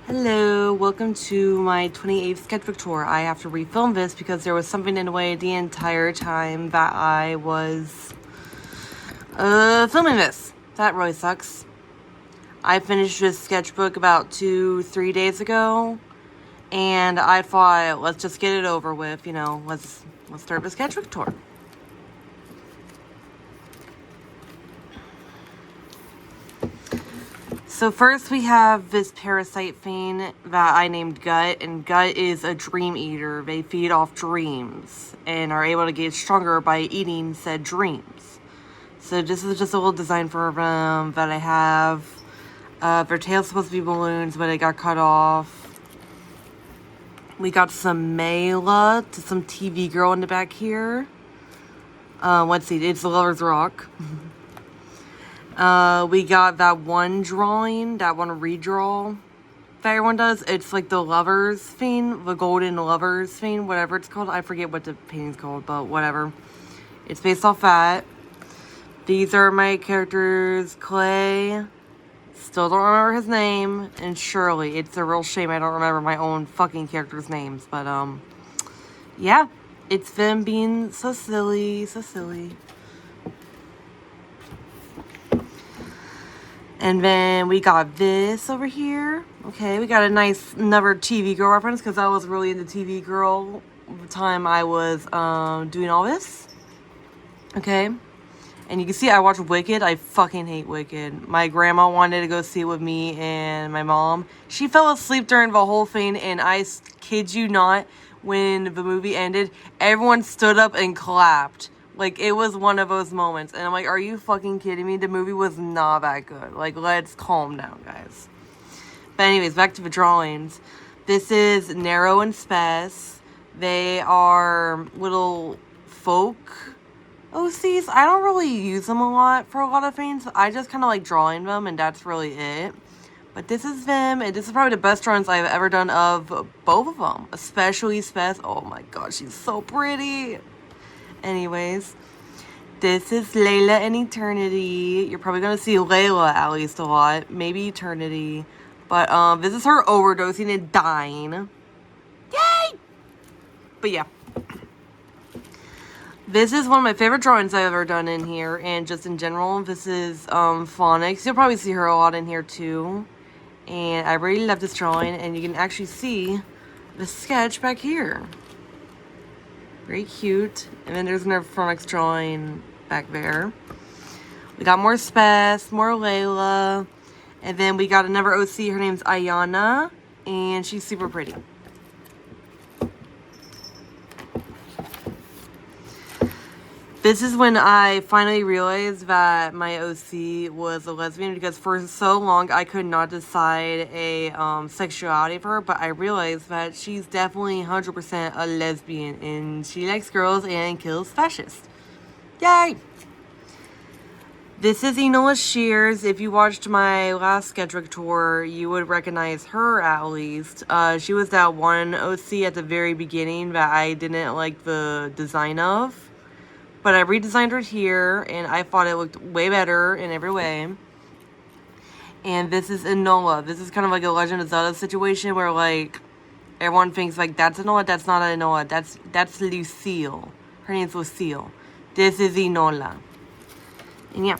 Hello, welcome to my 28th sketchbook tour. I have to refilm this because there was something in the way the entire time that I was filming this. That really sucks. I finished this sketchbook about 2-3 days ago, and I thought, let's just get it over with, let's start the sketchbook tour. So first we have this parasite thing that I named Gut, and Gut is a dream eater. They feed off dreams and are able to get stronger by eating said dreams. So this is just a little design for them that I have. Their tail's supposed to be balloons, but it got cut off. We got some Mela to some TV girl in the back here. Let's see, it's the Lover's Rock. We got that one drawing, that one redraw that everyone does. It's like the lovers thing, the golden lovers thing, whatever it's called. I forget what the painting's called, but whatever. It's based off that. These are my characters, Clay. Still don't remember his name, and Shirley. It's a real shame I don't remember my own fucking characters' names, but, yeah. It's them being so silly, so silly. And then we got this over here. Okay, we got a nice another TV girl reference because I was really into TV girl the time I was doing all this. Okay. And you can see I watched Wicked. I fucking hate Wicked. My grandma wanted to go see it with me and my mom. She fell asleep during the whole thing, and I kid you not, when the movie ended, everyone stood up and clapped. Like, it was one of those moments. And I'm like, are you fucking kidding me? The movie was not that good. Like, let's calm down, guys. But anyways, back to the drawings. This is Narrow and Spess. They are little folk OCs. I don't really use them a lot for a lot of things. I just kind of like drawing them, and that's really it. But this is them, and this is probably the best drawings I've ever done of both of them. Especially Spess. Oh my god, she's so pretty. Anyways, this is Layla and Eternity. You're probably going to see Layla at least a lot. Maybe Eternity. But this is her overdosing and dying. Yay! But yeah. This is one of my favorite drawings I've ever done in here. And just in general, this is Phonics. You'll probably see her a lot in here too. And I really love this drawing. And you can actually see the sketch back here. Very cute. And then there's another Phonics drawing back there. We got more Spess, more Layla. And then we got another OC. Her name's Ayana. And she's super pretty. This is when I finally realized that my OC was a lesbian, because for so long I could not decide a sexuality for her, but I realized that she's definitely 100% a lesbian, and she likes girls and kills fascists. Yay! This is Enola Shears. If you watched my last sketchbook tour, you would recognize her at least. She was that one OC at the very beginning that I didn't like the design of. But I redesigned her here, and I thought it looked way better in every way. And this is Enola. This is kind of like a Legend of Zelda situation where, like, everyone thinks, like, that's Enola, that's not Enola. That's Lucille. Her name's Lucille. This is Enola. And yeah.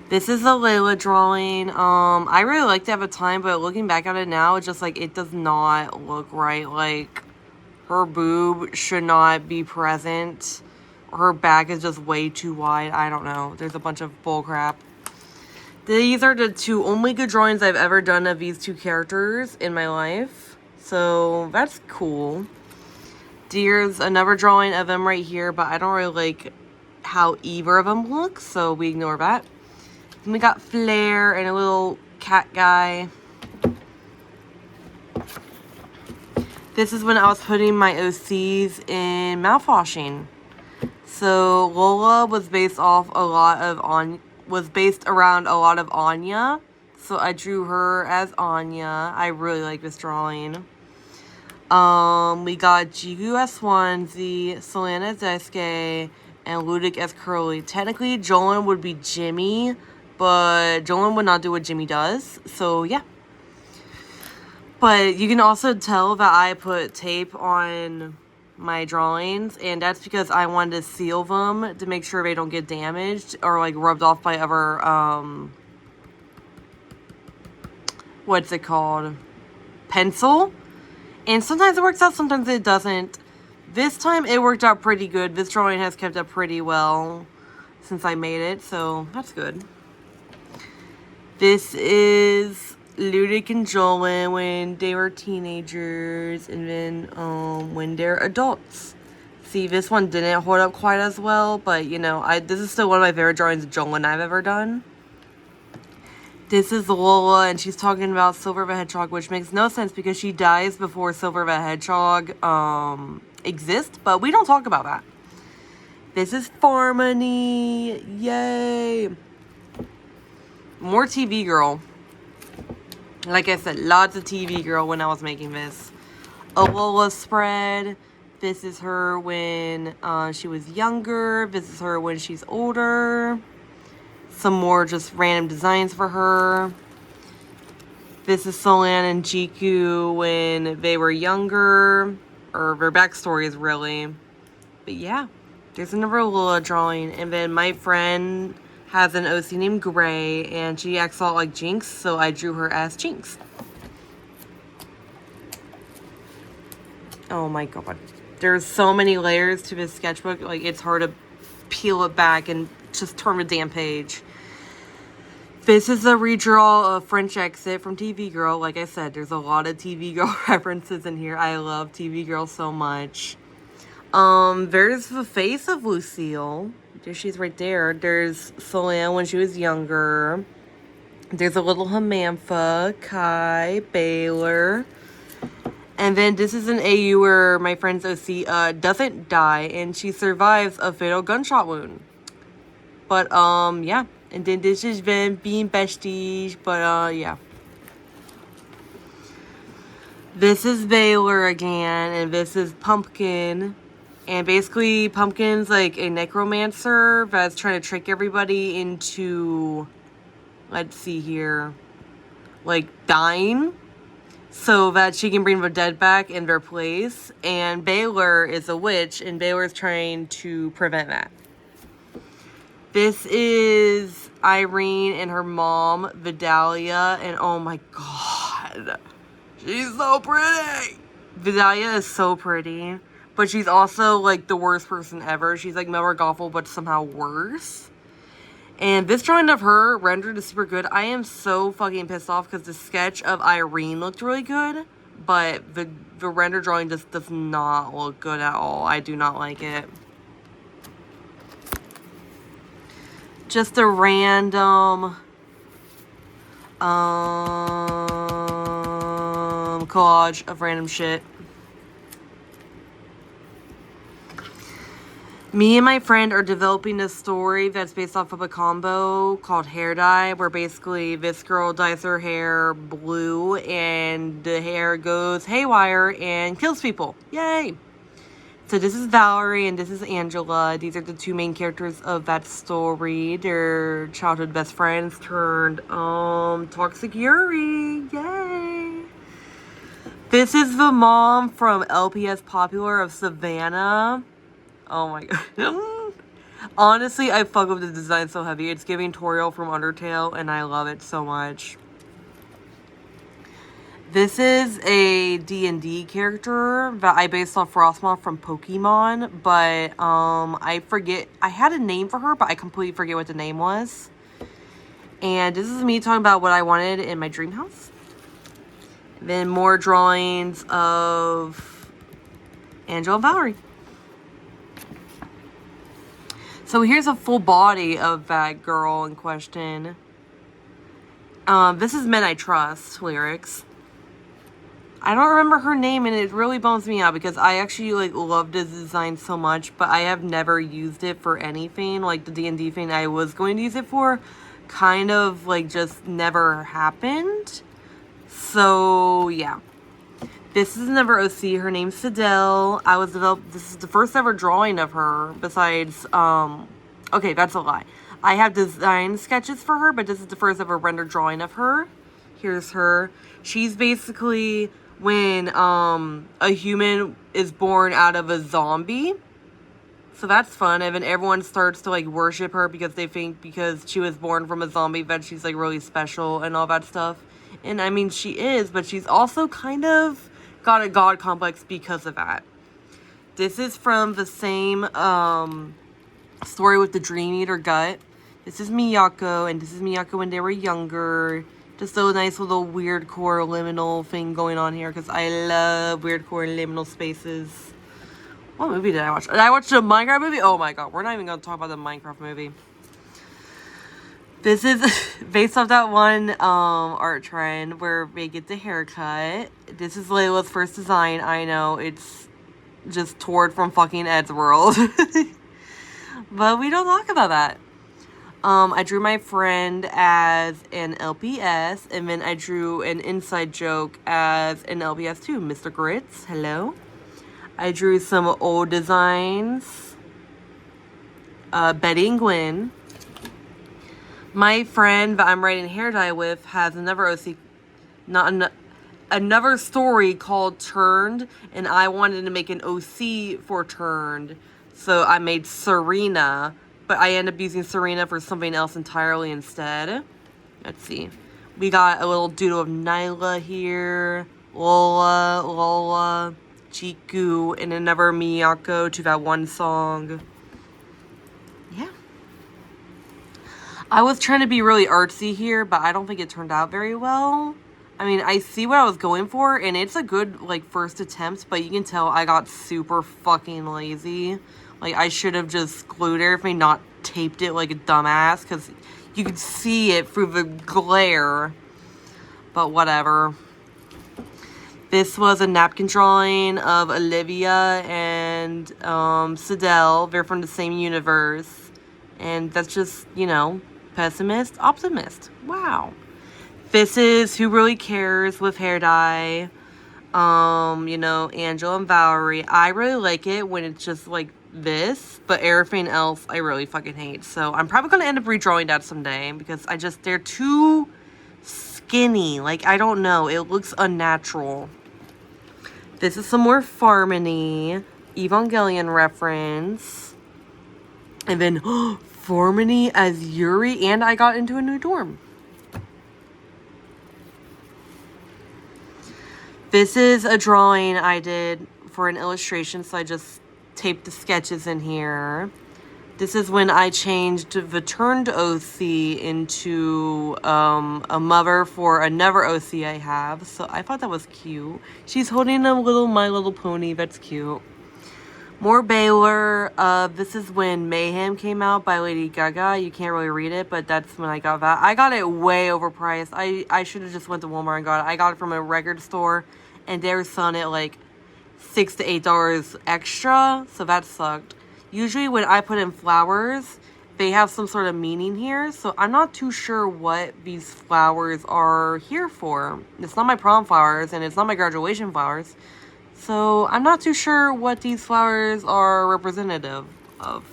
This is a Layla drawing. I really liked it at the time, but looking back at it now, it's just, like, it does not look right. Like, her boob should not be present. Her back is just way too wide. I don't know. There's a bunch of bullcrap. These are the two only good drawings I've ever done of these two characters in my life. So that's cool. Here's another drawing of them right here, but I don't really like how either of them look, so we ignore that. And we got Flair and a little cat guy. This is when I was putting my OCs in mouthwashing. So Lola was based around a lot of Anya. So I drew her as Anya. I really like this drawing. We got Jigu as Swansea, Selena as Eske, and Ludic as Curly. Technically, Jolin would be Jimmy, but Jolin would not do what Jimmy does. So yeah. But you can also tell that I put tape on my drawings, and that's because I wanted to seal them to make sure they don't get damaged or like rubbed off by other what's it called, pencil. And sometimes it works out, sometimes it doesn't. This time it worked out pretty good. This drawing has kept up pretty well since I made it, so that's good. This is Ludic and Jolin when they were teenagers, and then when they're adults. See, this one didn't hold up quite as well, but you know, this is still one of my favorite drawings of Jolin I've ever done. This is Lola, and she's talking about Silver the Hedgehog, which makes no sense because she dies before Silver the Hedgehog exists, but we don't talk about that. This is Farmony. Yay! More TV Girl. Like I said, lots of TV Girl when I was making this. A Lola spread. This is her when she was younger. This is her when she's older. Some more just random designs for her. This is Solan and Jiku when they were younger. Or their backstories, really. But yeah, there's another Lola drawing. And then my friend has an OC named Gray, and she acts a lot like Jinx, so I drew her as Jinx. Oh my god. There's so many layers to this sketchbook, like it's hard to peel it back and just turn the damn page. This is a redraw of French Exit from TV Girl. Like I said, there's a lot of TV Girl references in here. I love TV Girl so much. There's the face of Lucille. There she's right there. There's Solan when she was younger. There's a little Hamantha, Kai, Baylor. And then this is an AU where my friend's OC doesn't die, and she survives a fatal gunshot wound. But, yeah. And then this is them being besties, but, yeah. This is Baylor again, and this is Pumpkin. And basically, Pumpkin's like a necromancer that's trying to trick everybody into, let's see here, like dying so that she can bring the dead back in their place. And Baylor is a witch, and Baylor's trying to prevent that. This is Irene and her mom, Vidalia, and oh my god, she's so pretty! Vidalia is so pretty. But she's also, like, the worst person ever. She's, like, Melba Gothel, but somehow worse. And this drawing of her rendered is super good. I am so fucking pissed off because the sketch of Irene looked really good. But the render drawing just does not look good at all. I do not like it. Just a random collage of random shit. Me and my friend are developing a story that's based off of a combo called Hair Dye, where basically this girl dyes her hair blue and the hair goes haywire and kills people. Yay! So this is Valerie and this is Angela. These are the two main characters of that story. They're childhood best friends turned toxic Yuri. Yay! This is the mom from LPS Popular of Savannah. Oh my god. Honestly, I fuck with the design so heavy. It's giving Toriel from Undertale, and I love it so much. This is a D&D character that I based off Frostmoth from Pokemon, but I forget. I had a name for her, but I completely forget what the name was. And this is me talking about what I wanted in my dream house. Then more drawings of Angela and Valerie. So here's a full body of that girl in question. This is Men I Trust lyrics. I don't remember her name, and it really bums me out because I actually like loved this design so much, but I have never used it for anything. Like the D&D thing I was going to use it for kind of like just never happened. So yeah. This is another OC. Her name's Fidel. This is the first ever drawing of her besides, okay, that's a lie. I have design sketches for her, but this is the first ever rendered drawing of her. Here's her. She's basically when a human is born out of a zombie. So that's fun. And then everyone starts to like worship her because they think because she was born from a zombie that she's like really special and all that stuff. And I mean, she is, but she's also kind of got a god complex because of that. This is from the same story with the Dream Eater gut. This is Miyako, and this is Miyako when they were younger. Just a nice little weird core liminal thing going on here because I love weird core liminal spaces. What movie did I watch? Did I watch the Minecraft movie? Oh my god, we're not even going to talk about the Minecraft movie. This is based off that one art trend where they get the haircut. This is Layla's first design. I know, it's just toured from fucking Ed's World. But we don't talk about that. I drew my friend as an LPS, and then I drew an inside joke as an LPS too. Mr. Grits, hello. I drew some old designs. Betty and Gwen. My friend that I'm writing hair dye with has another OC, another story called Turned, and I wanted to make an OC for Turned, so I made Serena, but I ended up using Serena for something else entirely instead. Let's see. We got a little doodle of Nyla here, Lola, Chiku, and another Miyako to that one song. Yeah. I was trying to be really artsy here, but I don't think it turned out very well. I mean, I see what I was going for, and it's a good, like, first attempt, but you can tell I got super fucking lazy. Like, I should have just glued everything, not taped it like a dumbass, because you could see it through the glare. But whatever. This was a napkin drawing of Olivia and Sidel. They're from the same universe. And that's just, you know, pessimist, optimist. Wow. This is Who Really Cares with hair dye. You know, Angela and Valerie. I really like it when it's just like this, but everything else I really fucking hate. So I'm probably going to end up redrawing that someday because they're too skinny. Like, I don't know. It looks unnatural. This is some more Farmony, Evangelion reference. And then, Farmony as Yuri, and I got into a new dorm. This is a drawing I did for an illustration, so I just taped the sketches in here. This is when I changed the turned OC into a mother for another OC I have. So I thought that was cute. She's holding a little My Little Pony. That's cute. More Baylor. This is when Mayhem came out by Lady Gaga. You can't really read it, but that's when I got that. I got it way overpriced. I should have just went to Walmart and got it. I got it from a record store, and they were selling it like $6 to $8 extra. So that sucked. Usually when I put in flowers, they have some sort of meaning here. So I'm not too sure what these flowers are here for. It's not my prom flowers and it's not my graduation flowers. So I'm not too sure what these flowers are representative of.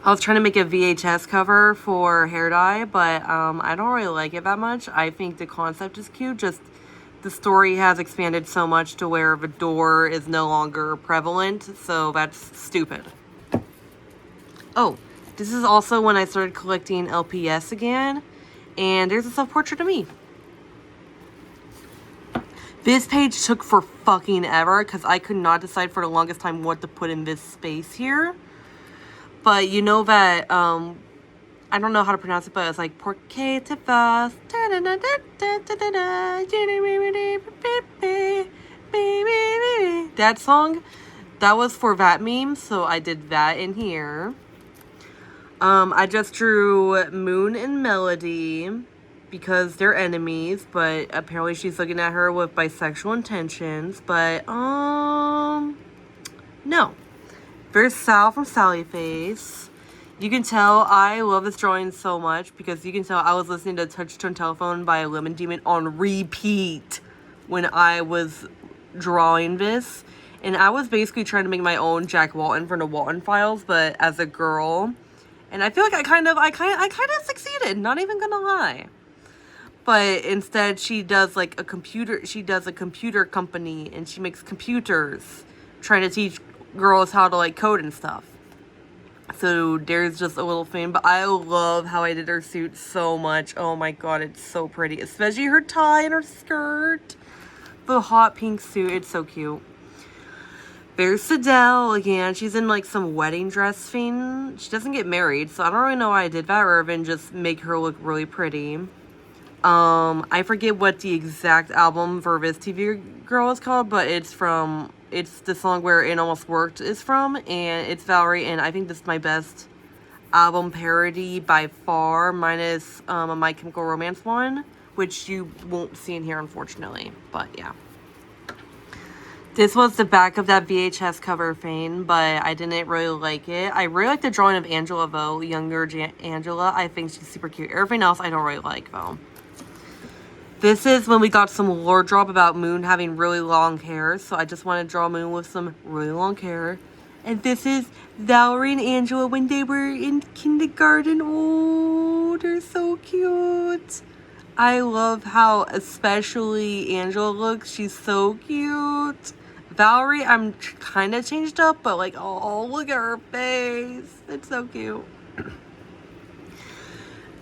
I was trying to make a VHS cover for hair dye, but I don't really like it that much. I think the concept is cute. Just the story has expanded so much to where the door is no longer prevalent, so that's stupid. Oh, this is also when I started collecting LPS again, and there's a self-portrait of me. This page took for fucking ever, because I could not decide for the longest time what to put in this space here. But you know that, I don't know how to pronounce it, but it's like Porque te vas. That song, that was for that meme, so I did that in here. I just drew Moon and Melody because they're enemies, but apparently she's looking at her with bisexual intentions. But no. There's Sal from Sally Face. You can tell I love this drawing so much because you can tell I was listening to Touch-Tone Telephone by Lemon Demon on repeat when I was drawing this. And I was basically trying to make my own Jack Walton from the Walton Files, but as a girl. And I feel like I kind of succeeded, not even gonna lie. But instead she does like a computer, she does a computer company and she makes computers trying to teach girls how to like code and stuff. So there's just a little thing, but I love how I did her suit so much. Oh my god, it's so pretty. Especially her tie and her skirt. The hot pink suit, it's so cute. There's Sidel again. She's in like some wedding dress thing. She doesn't get married, so I don't really know why I did that or even just make her look really pretty. I forget what the exact album for this TV girl is called, but it's the song where It Almost Worked is from, and it's Valerie, and I think this is my best album parody by far, minus a My Chemical Romance one, which you won't see in here, unfortunately, but yeah. This was the back of that VHS cover thing, but I didn't really like it. I really like the drawing of Angela, though, younger Angela. I think she's super cute. Everything else I don't really like, though. This is when we got some lore drop about Moon having really long hair. So I just want to draw Moon with some really long hair. And this is Valerie and Angela when they were in kindergarten. Oh, they're so cute. I love how especially Angela looks. She's so cute. Valerie, I'm kind of changed up, but like, oh, look at her face. It's so cute.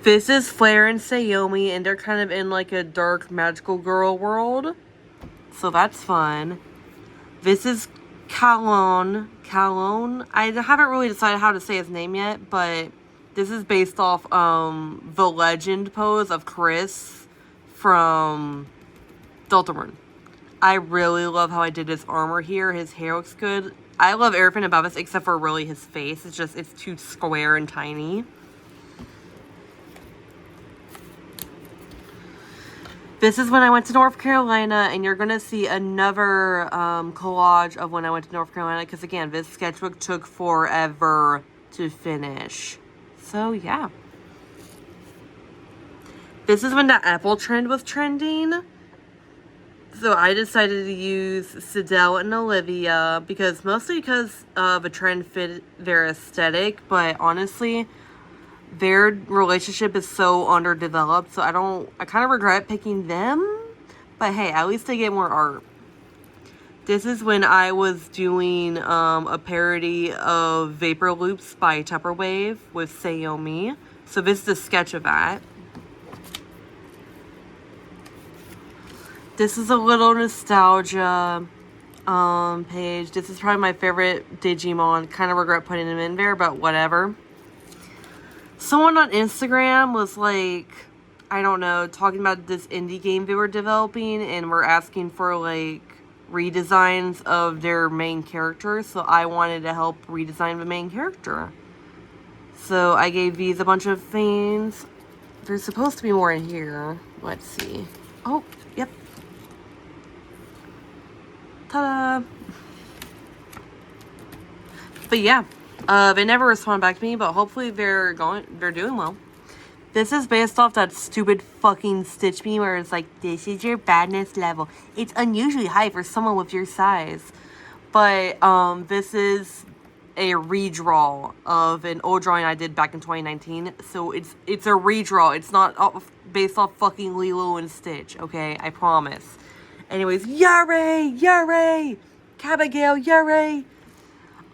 This is Flair and Sayomi, and they're kind of in like a dark magical girl world. So that's fun. This is Calone. I haven't really decided how to say his name yet, but this is based off the legend pose of Chris from Deltarune. I really love how I did his armor here. His hair looks good. I love everything about this except for really his face. It's too square and tiny. This is when I went to North Carolina, and you're going to see another collage of when I went to North Carolina, because again, this sketchbook took forever to finish. So, yeah. This is when the Apple trend was trending. So, I decided to use Sidel and Olivia, mostly because the trend fit their aesthetic, but honestly, their relationship is so underdeveloped, so I kind of regret picking them, but hey, at least they get more art. This is when I was doing a parody of Vapor Loops by Tupperwave with Sayomi, so this is a sketch of that. This is a little nostalgia page. This is probably my favorite Digimon. Kind of regret putting them in there, but whatever. Someone on Instagram was like, I don't know, talking about this indie game they were developing and were asking for like redesigns of their main character. So I wanted to help redesign the main character. So I gave these a bunch of things. There's supposed to be more in here. Let's see. Oh, yep. Ta-da! But yeah. They never respond back to me, but hopefully they're doing well. This is based off that stupid fucking Stitch meme where it's like, this is your badness level. It's unusually high for someone with your size. But, this is a redraw of an old drawing I did back in 2019. So it's a redraw. It's not based off fucking Lilo and Stitch, okay? I promise. Anyways, yare! Abigail, yare!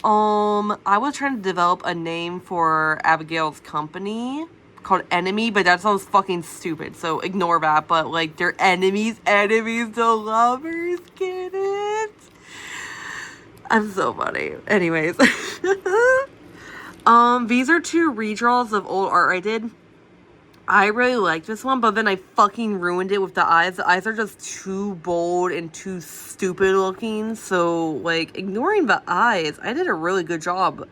I was trying to develop a name for Abigail's company called Enemy, but that sounds fucking stupid, so ignore that. But, like, they're enemies to lovers, get it? I'm so funny. Anyways. These are two redraws of old art I did. I really liked this one, but then I fucking ruined it with the eyes. The eyes are just too bold and too stupid looking. So, like, ignoring the eyes, I did a really good job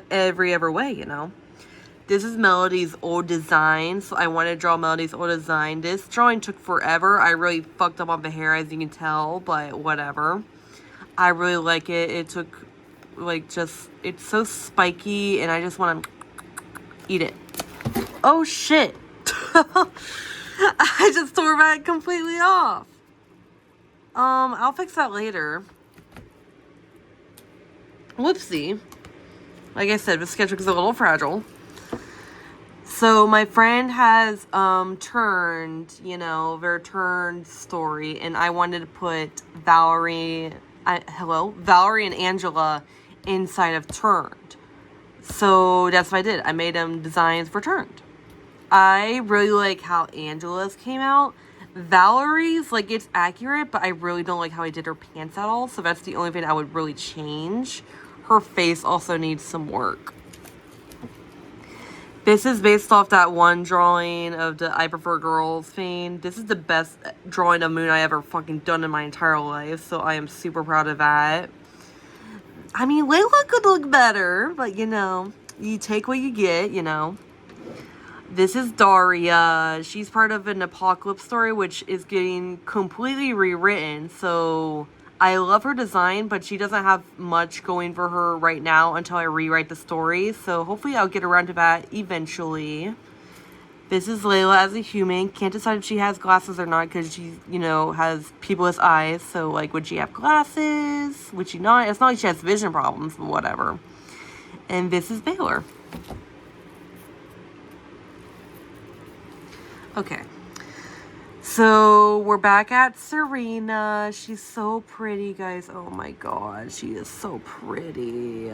every other way, you know. This is Melody's old design. So I wanted to draw Melody's old design. This drawing took forever. I really fucked up on the hair, as you can tell, but whatever. I really like it. It took, like, it's so spiky, and I just want to eat it. Oh shit. I just tore that completely off. I'll fix that later. Whoopsie. Like I said, the sketchbook is a little fragile. So my friend has turned, their turned story, and I wanted to put Valerie and Angela inside of Turned. So that's what I did. I made them designs for Turned. I really like how Angela's came out. Valerie's, like, it's accurate, but I really don't like how I did her pants at all. So that's the only thing I would really change. Her face also needs some work. This is based off that one drawing of the I Prefer Girls thing. This is the best drawing of Moon I ever fucking done in my entire life. So I am super proud of that. I mean, Layla could look better, but you take what you get, This is Daria. She's part of an apocalypse story, which is getting completely rewritten. So I love her design, but she doesn't have much going for her right now until I rewrite the story. So hopefully I'll get around to that eventually. This is Layla as a human. Can't decide if she has glasses or not because she, has people's eyes. So, like, would she have glasses? Would she not? It's not like she has vision problems, but whatever. And this is Baylor. Okay. So, we're back at Serena. She's so pretty, guys. Oh my god. She is so pretty.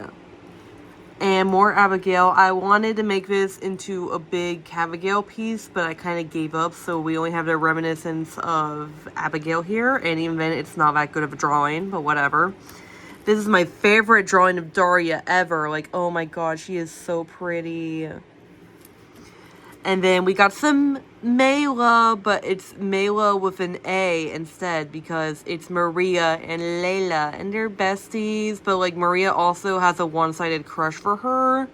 And more Abigail. I wanted to make this into a big Abigail piece, but I kind of gave up. So we only have the reminiscence of Abigail here. And even then, it's not that good of a drawing, but whatever. This is my favorite drawing of Daria ever. Like, oh my god, she is so pretty. And then we got some Mayla, but it's Mayla with an A instead because it's Maria and Layla and they're besties. But like Maria also has a one-sided crush for her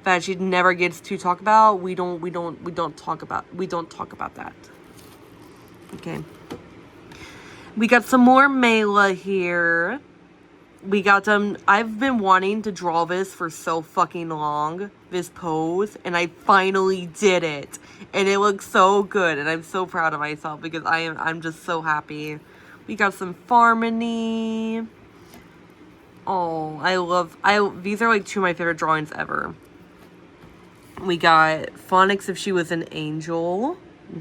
that she never gets to talk about. We don't talk about that. Okay. We got some more Mayla here. We got them. I've been wanting to draw this for so fucking long, this pose, and I finally did it. And it looks so good, and I'm so proud of myself because I'm just so happy. We got some Farmony. Oh, these are like two of my favorite drawings ever. We got Phonics if she was an angel.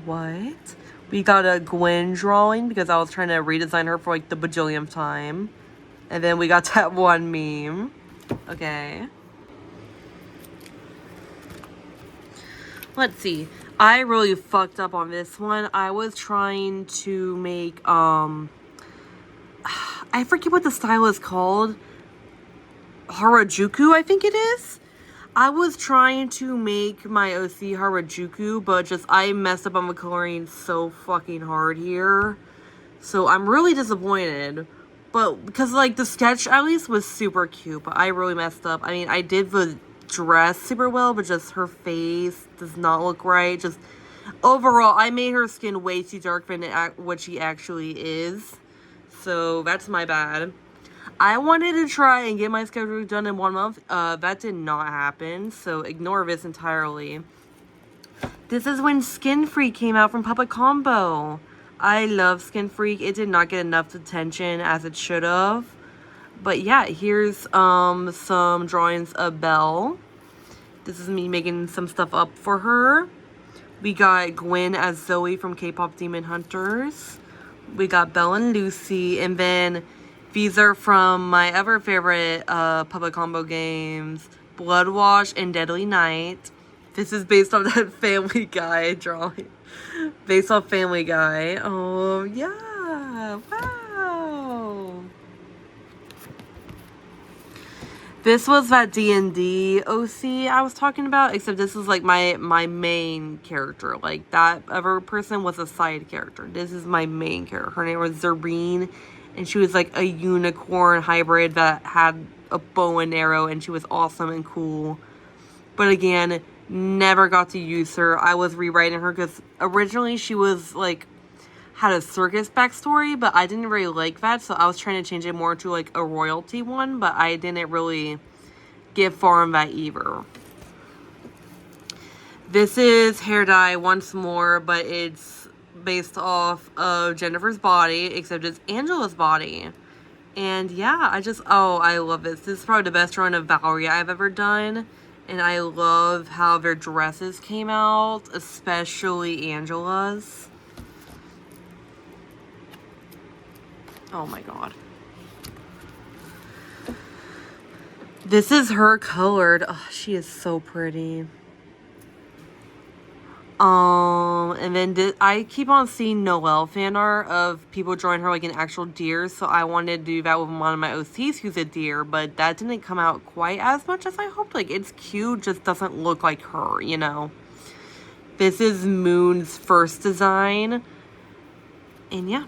What? We got a Gwen drawing because I was trying to redesign her for like the bajillionth time. And then we got that one meme. Okay. Let's see. I really fucked up on this one. I was trying to make, I forget what the style is called. Harajuku, I think it is. I was trying to make my OC Harajuku, but I messed up on the coloring so fucking hard here. So I'm really disappointed. But, because, like, the sketch, at least, was super cute. But I really messed up. I mean, I did the dress super well. But just her face does not look right. Just, overall, I made her skin way too dark than what she actually is. So, that's my bad. I wanted to try and get my sketchbook done in 1 month. That did not happen. So, ignore this entirely. This is when Skin Freak came out from Public Combo. I love Skin Freak. It did not get enough attention as it should have. But yeah, here's some drawings of Belle. This is me making some stuff up for her. We got Gwen as Zoe from K-Pop Demon Hunters. We got Belle and Lucy. And then these are from my ever favorite Public Combo games, Blood Wash and Deadly Night. This is based on that Family Guy drawing. Based off Family Guy. Oh, yeah. Wow. This was that D&D OC I was talking about, except this is like my main character. Like, that other person was a side character. This is my main character. Her name was Zerreen, and she was like a unicorn hybrid that had a bow and arrow, and she was awesome and cool. But again, never got to use her. I was rewriting her because originally she was like had a circus backstory, but I didn't really like that, so I was trying to change it more to like a royalty one, but I didn't really get far on that either. This is hair dye once more, but it's based off of Jennifer's body, except it's Angela's body. And yeah, I love this. This is probably the best drawing of Valerie I've ever done. And I love how their dresses came out, especially Angela's. Oh my god. This is her colored. Oh, she is so pretty. And then I keep on seeing Noelle fan art of people drawing her like an actual deer, so I wanted to do that with one of my OCs who's a deer, but that didn't come out quite as much as I hoped. Like, it's cute, just doesn't look like her, you know? This is Moon's first design. And yeah.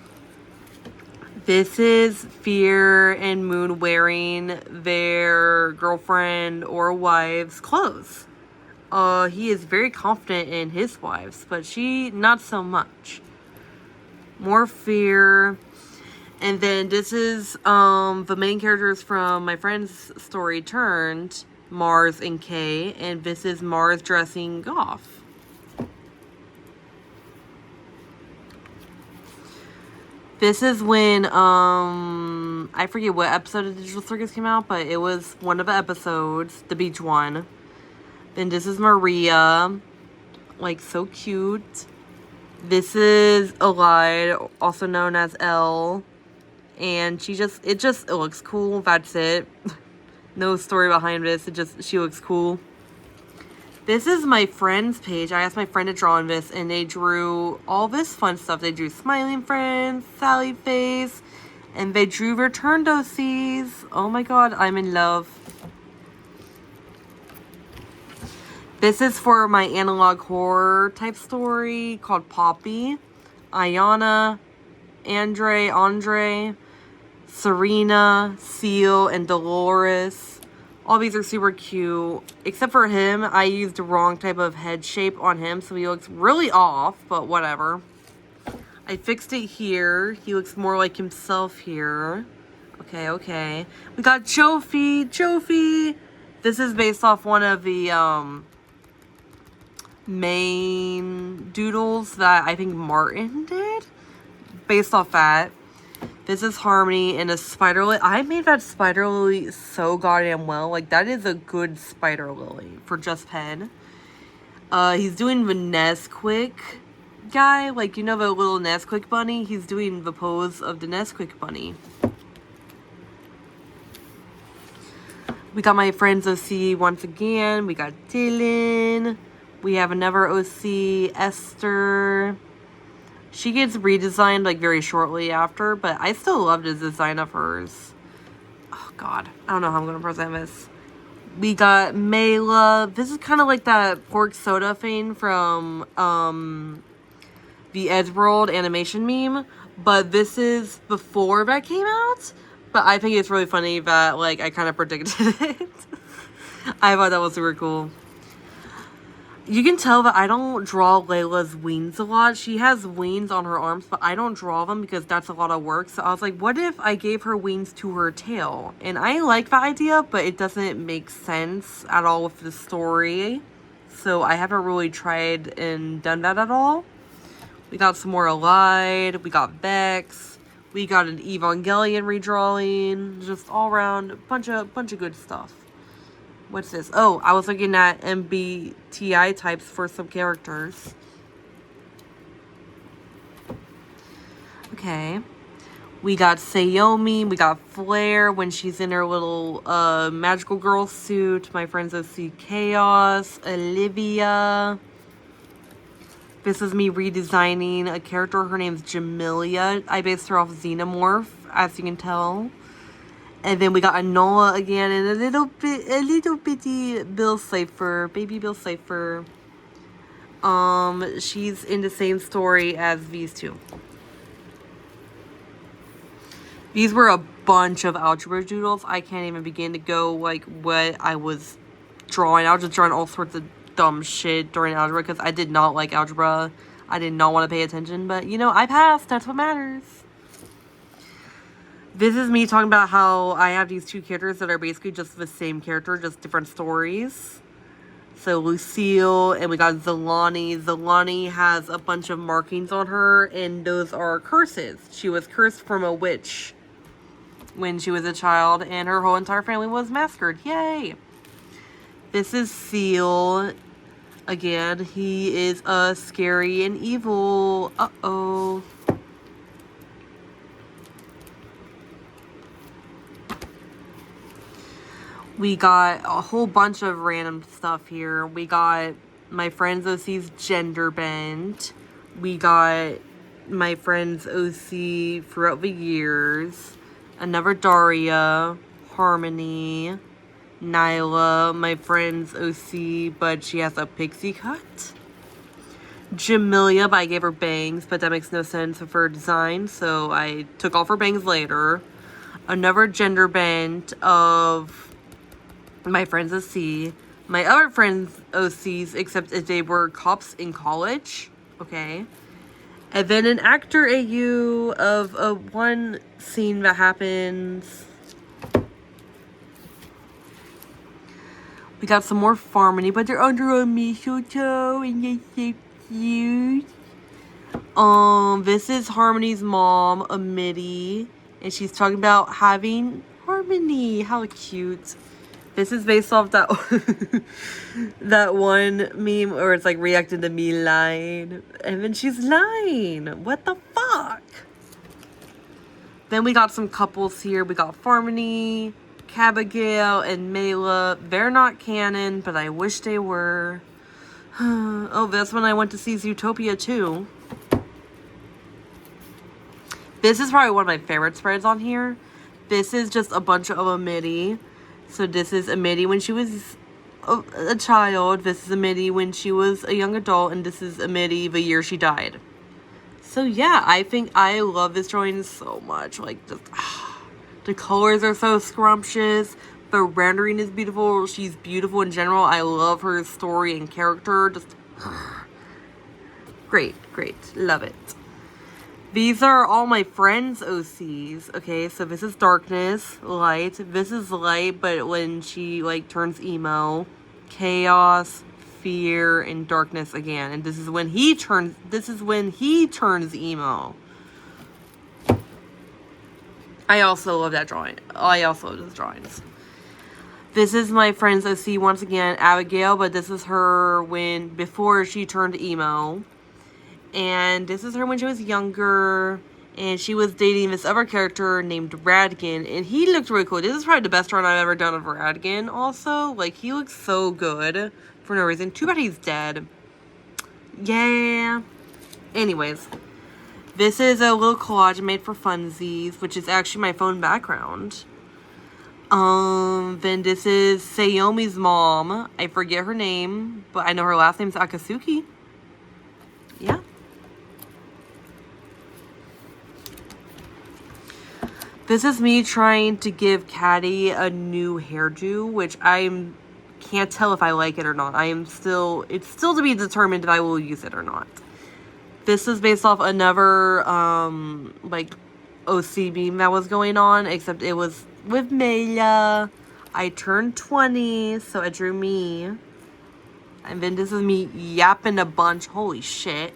This is Fear and Moon wearing their girlfriend or wife's clothes. He is very confident in his wives, but she not so much. More Fear. And then this is the main characters from my friend's story turned, Mars and Kay, and this is Mars dressing Goff. This is when I forget what episode of Digital Circus came out, but it was one of the episodes, the beach one. Then this is Maria, like so cute. This is Alide, also known as Elle, and it looks cool. That's it. No story behind this. She looks cool. This is my friend's page. I asked my friend to draw on this, and they drew all this fun stuff. They drew Smiling Friends, Sally Face, and they drew returned OCs. Oh my god, I'm in love. This is for my analog horror type story called Poppy. Ayana, Andre, Serena, Seal, and Dolores. All these are super cute. Except for him, I used the wrong type of head shape on him, so he looks really off, but whatever. I fixed it here. He looks more like himself here. Okay. We got Jofi. This is based off one of the main doodles that I think Martin did. Based off that. This is Harmony in a spider lily. I made that spider lily so goddamn well. Like, that is a good spider lily for just pen. He's doing the Nesquik guy. Like, you know the little Nesquik bunny? He's doing the pose of the Nesquik bunny. We got my friends OC once again. We got Dylan. We have another OC, Esther. She gets redesigned like very shortly after, but I still love the design of hers. Oh god, I don't know how I'm gonna present this. We got Mayla. This is kind of like that pork soda thing from the Edgeworld animation meme, but this is before that came out. But I think it's really funny that like I kind of predicted it. I thought that was super cool. You can tell that I don't draw Layla's wings a lot. She has wings on her arms, but I don't draw them because that's a lot of work. So I was like, what if I gave her wings to her tail? And I like the idea, but it doesn't make sense at all with the story. So I haven't really tried and done that at all. We got some more Allied. We got Bex. We got an Evangelion redrawing. Just all around bunch of good stuff. What's this? Oh, I was looking at MBTI types for some characters. Okay. We got Sayomi. We got Flair when she's in her little magical girl suit. My friends OC Chaos. Olivia. This is me redesigning a character. Her name's Jamelia. I based her off Xenomorph, as you can tell. And then we got Anola again, and a little bitty Bill Cipher, baby Bill Cipher. She's in the same story as these two. These were a bunch of algebra doodles. I can't even begin to go like what I was drawing. I was just drawing all sorts of dumb shit during algebra because I did not like algebra. I did not want to pay attention, but you know, I passed. That's what matters. This is me talking about how I have these two characters that are basically just the same character, just different stories. So Lucille, and we got Zalani. Zalani has a bunch of markings on her, and those are curses. She was cursed from a witch when she was a child, and her whole entire family was massacred. Yay! This is Seal. Again, he is scary and evil. Uh-oh. We got a whole bunch of random stuff here. We got my friend's OC's gender bend. We got my friend's OC throughout the years. Another Daria, Harmony, Nyla, my friend's OC, but she has a pixie cut. Jamelia, but I gave her bangs, but that makes no sense for her design, so I took off her bangs later. Another gender bend of my friend's OC. My other friends' OCs, except if they were cops in college. Okay. And then an actor AU of one scene that happens. We got some more Harmony, but they're under a mistletoe and they're so cute. This is Harmony's mom, Amity, and she's talking about having Harmony. How cute. This is based off that that one meme where it's like reacting to me lying. And then she's lying. What the fuck? Then we got some couples here. We got Harmony, Abigail, and Mela. They're not canon, but I wish they were. Oh, that's when I went to see Zootopia too. This is probably one of my favorite spreads on here. This is just a bunch of Amity. So this is Amity when she was a child. This is Amity when she was a young adult. And this is Amity the year she died. So yeah, I think I love this drawing so much. Like, just, the colors are so scrumptious. The rendering is beautiful. She's beautiful in general. I love her story and character. Just great, great. Love it. These are all my friends' OCs. Okay, so this is Darkness, Light. This is Light, but when she, like, turns emo. Chaos, Fear, and Darkness again. And this is when he turns emo. I also love that drawing. I also love those drawings. This is my friend's OC once again, Abigail, but this is her before she turned emo. And this is her when she was younger, and she was dating this other character named Radigan, and he looked really cool. This is probably the best drawing I've ever done of Radigan also. Like, he looks so good for no reason. Too bad he's dead. Yeah. Anyways, this is a little collage made for funsies, which is actually my phone background. Then this is Sayomi's mom. I forget her name, but I know her last name's Akatsuki. Yeah. This is me trying to give Caddy a new hairdo, which I can't tell if I like it or not. It's still to be determined if I will use it or not. This is based off another, like, OC beam that was going on, except it was with Mela. I turned 20, so I drew me. And then this is me yapping a bunch. Holy shit.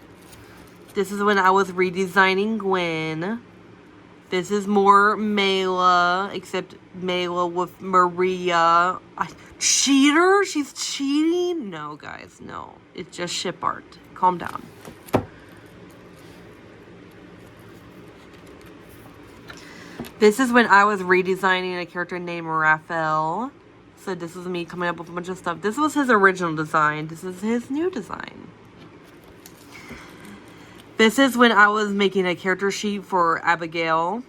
This is when I was redesigning Gwen. This is more Mela, except Mela with Maria. Cheater? She's cheating? No, guys, no. It's just ship art. Calm down. This is when I was redesigning a character named Raphael. So this is me coming up with a bunch of stuff. This was his original design. This is his new design. This is when I was making a character sheet for Abigail.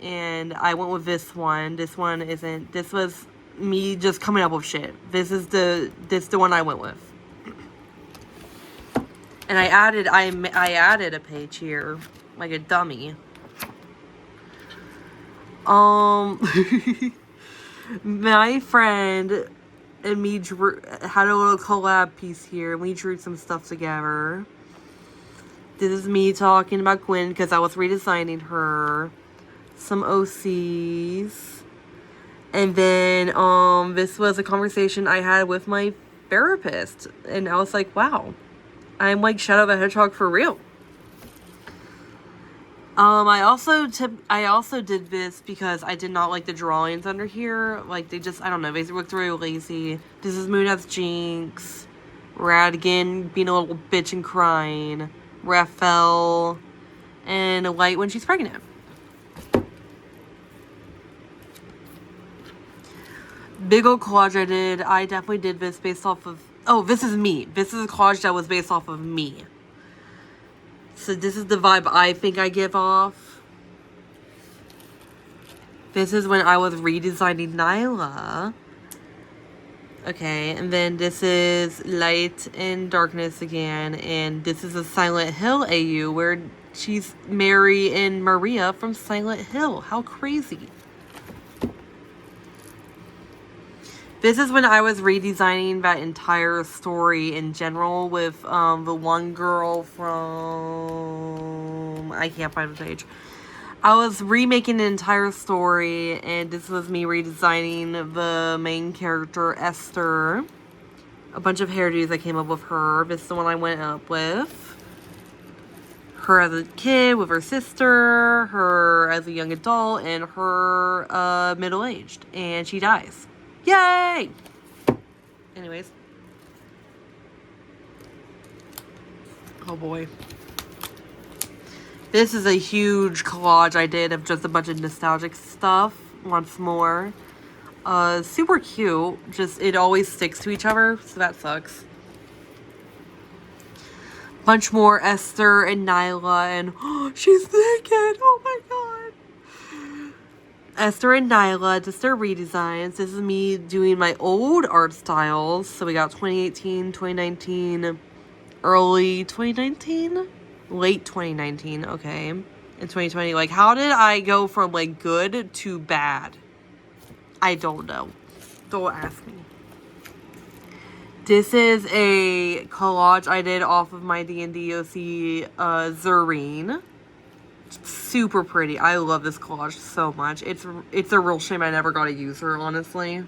And I went with this one. This one isn't. This was me just coming up with shit. This is the one I went with. And I added a page here. Like a dummy. My friend and me had a little collab piece here, and we drew some stuff together. This is me talking about Gwen because I was redesigning her. Some OCs. And then, this was a conversation I had with my therapist, and I was like, wow, I'm like Shadow the Hedgehog for real. I also did this because I did not like the drawings under here. Like, they just, I don't know, they looked really lazy. This is Moon as Jinx, Radigan being a little bitch and crying, Raphael, and Light when she's pregnant. Big old collage I did. I definitely did this based off of, oh, this is me. This is a collage that was based off of me. So this is the vibe I think I give off. This is when I was redesigning Nyla. Okay, and then this is Light and Darkness again. And this is a Silent Hill AU where she's Mary and Maria from Silent Hill. How crazy. This is when I was redesigning that entire story in general with the one girl from... I can't find the page. I was remaking the entire story, and this was me redesigning the main character, Esther. A bunch of hairdos I came up with her. This is the one I went up with. Her as a kid with her sister, her as a young adult, and her middle-aged. And she dies. Yay! Anyways. Oh boy. This is a huge collage I did of just a bunch of nostalgic stuff. Once more. Super cute. Just, it always sticks to each other, so that sucks. Bunch more Esther and Nyla, and oh, she's naked! Oh my god! Esther and Nyla, just their redesigns. This is me doing my old art styles. So we got 2018, 2019, early 2019, late 2019, okay. In 2020, like, how did I go from, like, good to bad? I don't know. Don't ask me. This is a collage I did off of my D&D OC, Zerine. Super pretty. I love this collage so much. It's a real shame I never got to use her, honestly.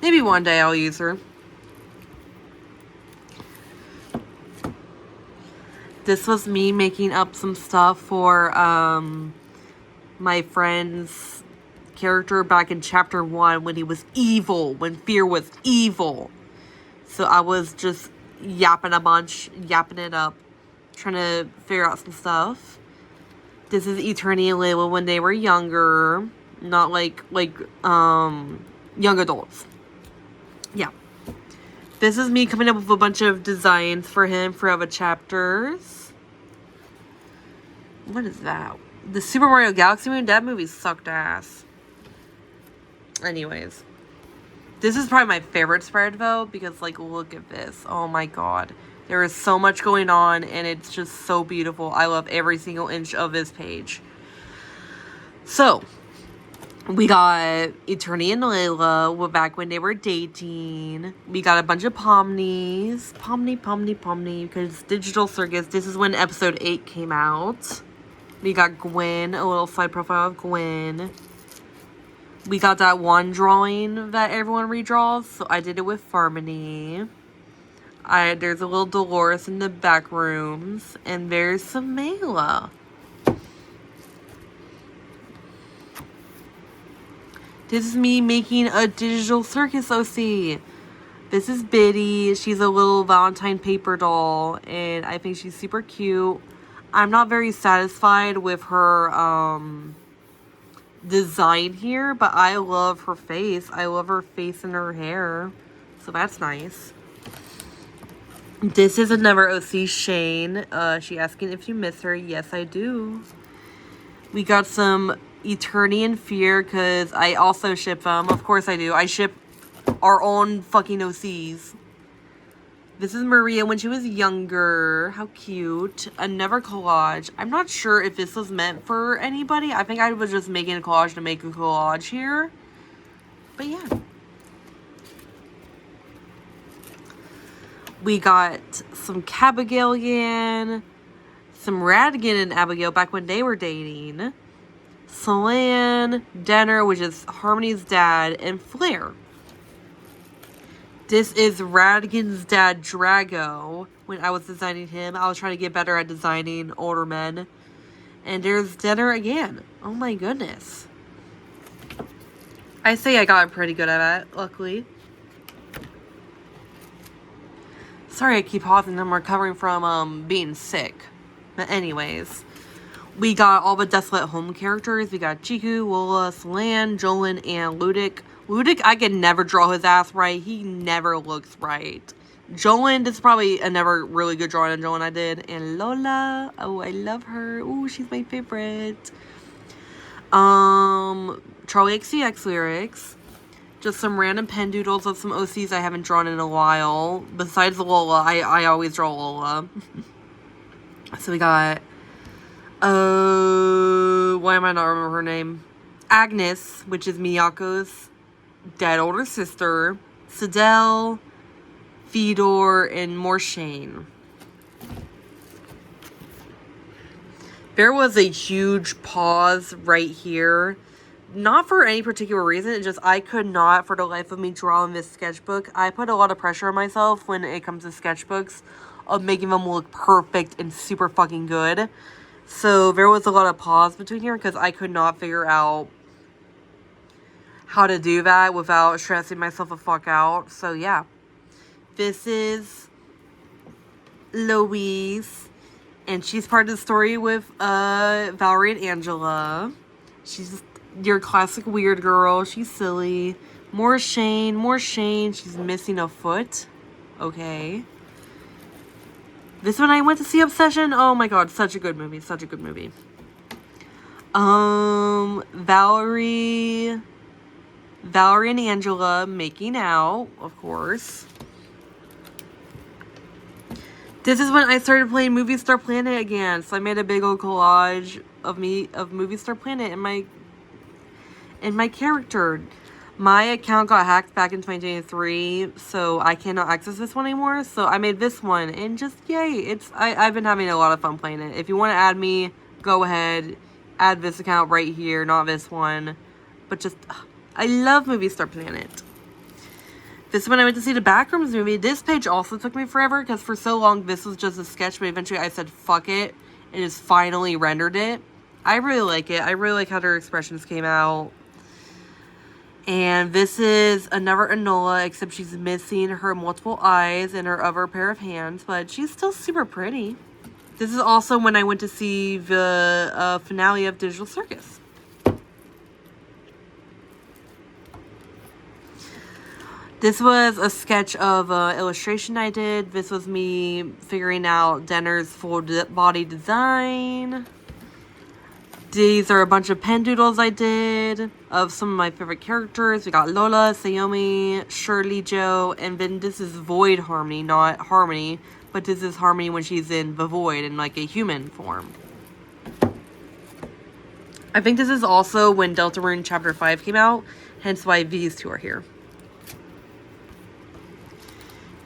Maybe one day I'll use her. This was me making up some stuff for my friend's character back in chapter 1 when he was evil, when Fear was evil. So I was just yapping it up, trying to figure out some stuff. This is Eternity and Layla when they were younger. Not like young adults. Yeah. This is me coming up with a bunch of designs for him for other chapters. What is that? The Super Mario Galaxy movie? That movie sucked ass. Anyways. This is probably my favorite spread though, because like, look at this. Oh my god. There is so much going on, and it's just so beautiful. I love every single inch of this page. So, we got Eternity and Layla back when they were dating. We got a bunch of Pomnies. Pomni, because Digital Circus. This is when episode 8 came out. We got Gwen, a little side profile of Gwen. We got that one drawing that everyone redraws, so I did it with Harmony. There's a little Dolores in the back rooms, and there's Samela. This is me making a Digital Circus OC. This is Biddy. She's a little Valentine paper doll, and I think she's super cute. I'm not very satisfied with her design here, but I love her face. I love her face and her hair, so that's nice. This is another OC, Shane. She asking if you miss her. Yes, I do. We got some Eternity and Fear, because I also ship them. Of course I do. I ship our own fucking OCs. This is Maria when she was younger. How cute. Another collage. I'm not sure if this was meant for anybody. I think I was just making a collage to make a collage here. But yeah. We got some Cabagillion, some Radigan and Abigail back when they were dating, Solan, Denner, which is Harmony's dad, and Flair. This is Radigan's dad, Drago. When I was designing him, I was trying to get better at designing older men. And there's dinner again. Oh my goodness. I say I got pretty good at it, luckily. Sorry I keep pausing. I'm recovering from being sick. But anyways, we got all the Desolate Home characters. We got Chiku, Lola, Solan, Jolin, and Ludic. Ludic, I can never draw his ass right. He never looks right. Jolin, this is probably another really good drawing of Jolin I did. And Lola, oh, I love her. Ooh, she's my favorite. Charlie XCX lyrics. Just some random pen doodles of some OCs I haven't drawn in a while. Besides Lola, I always draw Lola. So we got, why am I not remember her name? Agnes, which is Miyako's dead older sister. Sidel, Fedor, and Morshane. There was a huge pause right here. Not for any particular reason, it's just I could not for the life of me draw in this sketchbook. I put a lot of pressure on myself when it comes to sketchbooks of making them look perfect and super fucking good. So there was a lot of pause between here because I could not figure out how to do that without stressing myself the fuck out. So yeah, this is Louise, and she's part of the story with Valerie and Angela. She's your classic weird girl. She's silly. More Shane. She's missing a foot. Okay. This one I went to see Obsession. Oh my god, such a good movie. Such a good movie. Valerie and Angela making out, of course. This is when I started playing Movie Star Planet again. So I made a big old collage of Movie Star Planet in my character. My account got hacked back in 2023, so I cannot access this one anymore. So I made this one, and just yay! I've been having a lot of fun playing it. If you want to add me, go ahead, add this account right here, not this one. But just, I love Movie Star Planet. This is when I went to see the Backrooms movie. This page also took me forever because for so long this was just a sketch, but eventually I said fuck it and just finally rendered it. I really like it. I really like how their expressions came out. And this is another Enola, except she's missing her multiple eyes and her other pair of hands, but she's still super pretty. This is also when I went to see the finale of Digital Circus. This was a sketch of an illustration I did. This was me figuring out Denner's full body design. These are a bunch of pen doodles I did of some of my favorite characters. We got Lola, Sayomi, Shirley, Joe, and then this is Void Harmony, not Harmony, but this is Harmony when she's in the Void in like a human form. I think this is also when Deltarune Chapter 5 came out, hence why these two are here.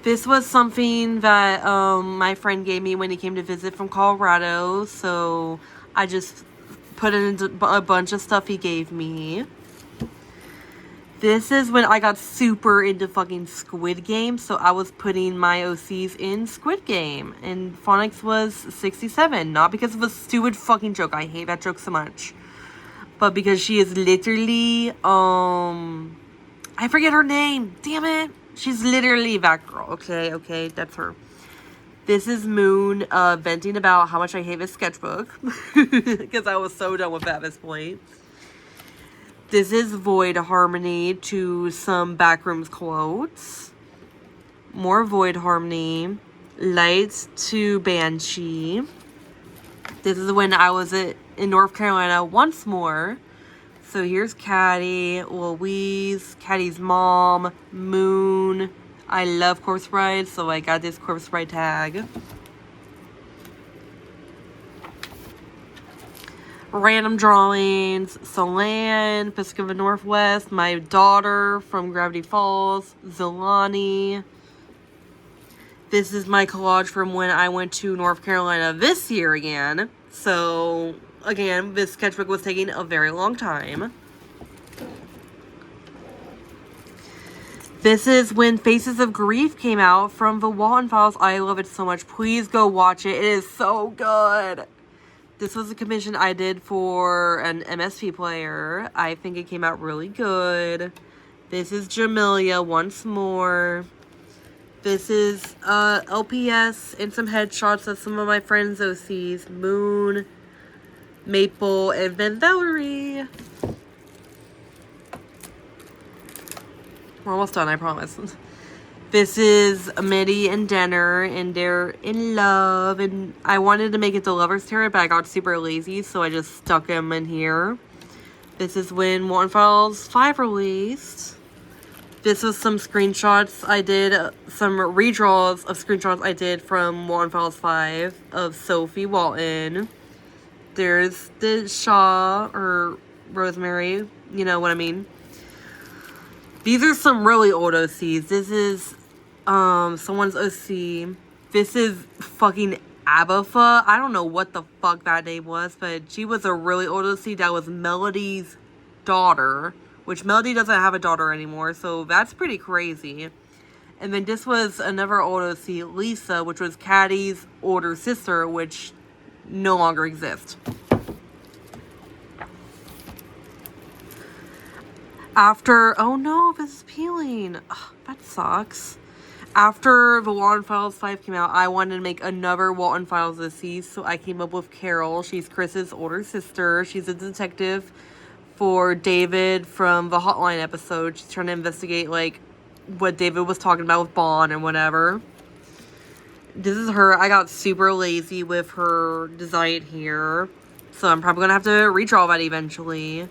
This was something that my friend gave me when he came to visit from Colorado, so I just put it into a bunch of stuff he gave me. This is when I got super into fucking Squid Game, so I was putting my OCs in Squid Game, and phonics was 67, not because of a stupid fucking joke, I hate that joke so much, but because she is literally, I forget her name, damn it, she's literally that girl, okay, that's her. This is Moon venting about how much I hate this sketchbook. Because I was so done with that at this point. This is Void Harmony to some Backrooms quotes. More Void Harmony. Lights to Banshee. This is when I was in North Carolina once more. So here's Caddy, Louise, Caddy's mom, Moon. I love Corpse Bride, so I got this Corpse Bride tag. Random drawings. Solan, Pacific Northwest, my daughter from Gravity Falls, Zolani. This is my collage from when I went to North Carolina this year again. So, again, this sketchbook was taking a very long time. This is when Faces of Grief came out from the Walton Files. I love it so much. Please go watch it. It is so good. This was a commission I did for an MSP player. I think it came out really good. This is Jamelia once more. This is LPS and some headshots of some of my friends' OCs. Moon, Maple, and then Valerie. We're almost done, I promise. This is Mitty and Denner, and they're in love. And I wanted to make it the Lover's Tarot, but I got super lazy, so I just stuck them in here. This is when Walton Files 5 released. This was some screenshots I did, some redraws of screenshots I did from Walton Files 5 of Sophie Walton. There's the Shaw, or Rosemary, you know what I mean. These are some really old OCs. This is someone's OC. This is fucking Abafa. I don't know what the fuck that name was, but she was a really old OC. That was Melody's daughter, which Melody doesn't have a daughter anymore, so that's pretty crazy. And then this was another old OC, Lisa, which was Caddy's older sister, which no longer exists. After, oh no, this is peeling. Ugh, that sucks. After the Walton Files 5 came out, I wanted to make another Walton Files OC, so I came up with Carol. She's Chris's older sister. She's a detective for David from the Hotline episode. She's trying to investigate, like, what David was talking about with Bond and whatever. This is her. I got super lazy with her design here, so I'm probably going to have to redraw that eventually.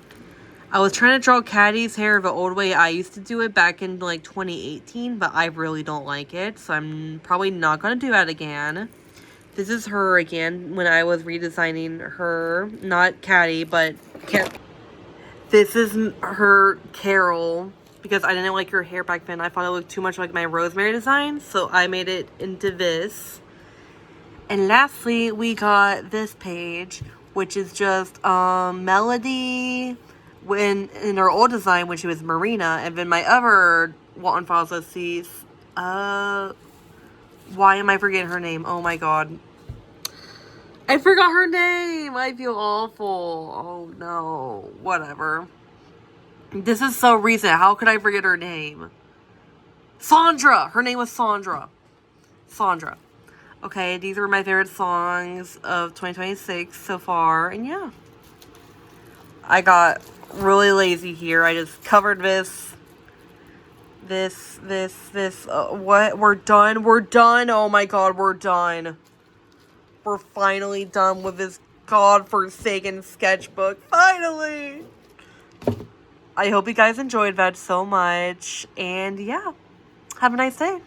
I was trying to draw Caddy's hair the old way I used to do it back in, like, 2018, but I really don't like it, so I'm probably not going to do that again. This is her again when I was redesigning her. Not Caddy, but this is her Carol, because I didn't like her hair back then. I thought it looked too much like my Rosemary design, so I made it into this. And lastly, we got this page, which is just Melody when in her old design when she was Marina, and then my other Walton Files OCs. Why am I forgetting her name? Oh my god. I forgot her name! I feel awful. Oh no. Whatever. This is so recent. How could I forget her name? Sandra! Her name was Sandra. Sandra. Okay, these were my favorite songs of 2026 so far. And yeah. I got really lazy here. I just covered this. What? We're done. We're done. Oh my god, we're done. We're finally done with this godforsaken sketchbook. Finally! I hope you guys enjoyed that so much. And yeah, have a nice day.